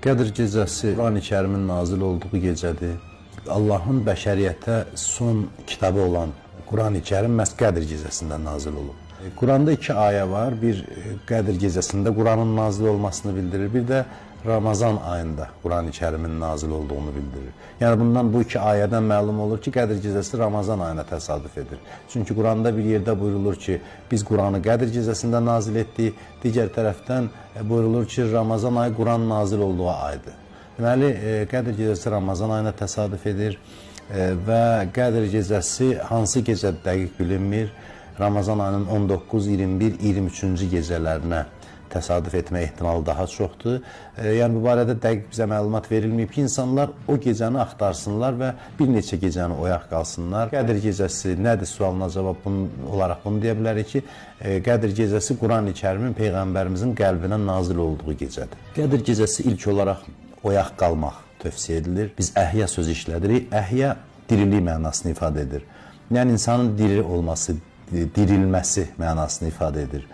Qədr gecəsi Quran-ı Kərimin nazil olduğu gecədir. Allahın bəşəriyyətə son kitabı olan Quran-ı Kərim məhz Qədr gecəsində nazil olub. Quranda iki ayə var. Bir, Qədr gecəsində Quranın nazil olmasını bildirir. Bir də Ramazan ayında Quran-ı Kərimin nazil olduğunu bildirir. Yəni bundan bu iki ayədən məlum olur ki, Qədr gecəsi Ramazan ayına təsadüf edir. Çünki Quranda bir yerdə buyurulur ki, biz Quranı Qədr gecəsində nazil etdik. Digər tərəfdən buyurulur ki, Ramazan ayı Quran nazil olduğu aydır. Deməli, Qədr gecəsi Ramazan ayına təsadüf edir və Qədr gecəsi hansı gecə dəqiq bilinmir. Ramazan ayının 19, 21, 23-cü gecələrinə təsadüf etmə ehtimalı daha çoxdur. Yəni bu barədə dəqiq bizə məlumat verilməyib ki, insanlar o gecəni axtarsınlar və bir neçə gecəni oyaq qalsınlar. Qədr gecəsi nədir sualına cavab olaraq bunu deyə bilərik ki, Qədr gecəsi Quran-ı Kərimin Peyğəmbərimizin qəlbinə nazil olduğu gecədir. Qədr gecəsi ilk olaraq oyaq qalmaq tövsiyə edilir. Biz əhya sözü işlədirik. Əhya dirilik mənasını ifadə edir. Yəni insanın diri olması, dirilməsi mənasını ifadə edir.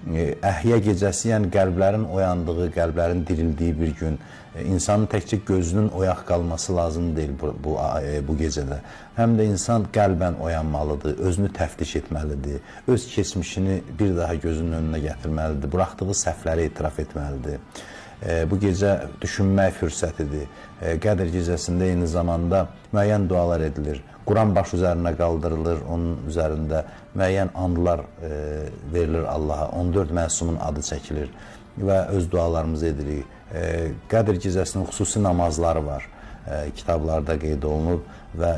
Əhya gecəsi, yəni qəlblərin oyandığı, qəlblərin dirildiyi bir gün. İnsanın təkcə gözünün oyaq qalması lazım deyil bu gecədə. Həm də insan qəlbən oyanmalıdır, özünü təftiş etməlidir, öz keçmişini bir daha gözünün önünə gətirməlidir, buraxdığı səhvləri etiraf etməlidir. Bu gecə düşünmək fürsətidir. Qədr gecəsində eyni zamanda müəyyən dualar edilir. Quran baş üzərinə qaldırılır, onun üzərində müəyyən andlar verilir Allaha, 14 məsumun adı çəkilir və öz dualarımızı edirik. Qədr gecəsinin xüsusi namazları var, kitablarda qeyd olunub və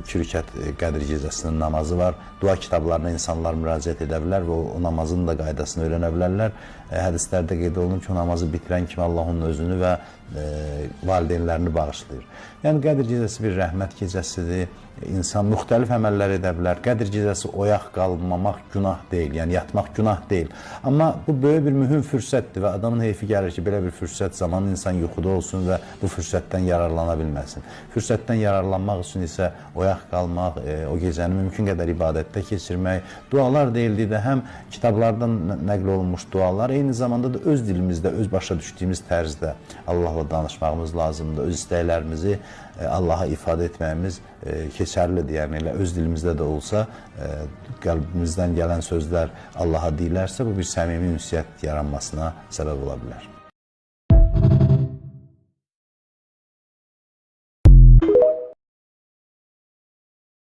2 rükət Qədr gecəsinin namazı var. Dua kitablarına insanlar müraciət edə bilər və o namazın da qaydasını öyrənə bilərlər. Hədislərdə qeyd olunur ki, o namazı bitirən kimi Allah onun özünü və valideynlərini bağışlayır. Yəni Qədr gecəsi bir rəhmət gecəsidir. İnsan müxtəlif əməllər edə bilər. Qədr gecəsi oyaq qalmamaq günah deyil, yəni yatmaq günah deyil. Amma bu böyük bir mühüm fürsətdir və adamın heyfi gəlir ki, belə bir fürsət zamanı insan yuxuda olsun və bu fürsətdən yararlana bilməsin. Fürsətdən yararlanmaq üçün isə oyaq qalmaq, o gecəni mümkün qədər ibadətdə keçirmək, dualar deyildikdə həm kitablardan nəql olunmuş dualar, eyni zamanda da öz dilimizdə, öz başa düşdüyümüz tərzdə Allahla danışmağımız lazımdır, öz istəklərimizi Allaha ifadə etməyimiz keçərlidir. Yəni elə öz dilimizdə də olsa, qəlbimizdən gələn sözlər Allaha deyilərsə, bu bir səmimi ünsiyyət yaranmasına səbəb ola bilər.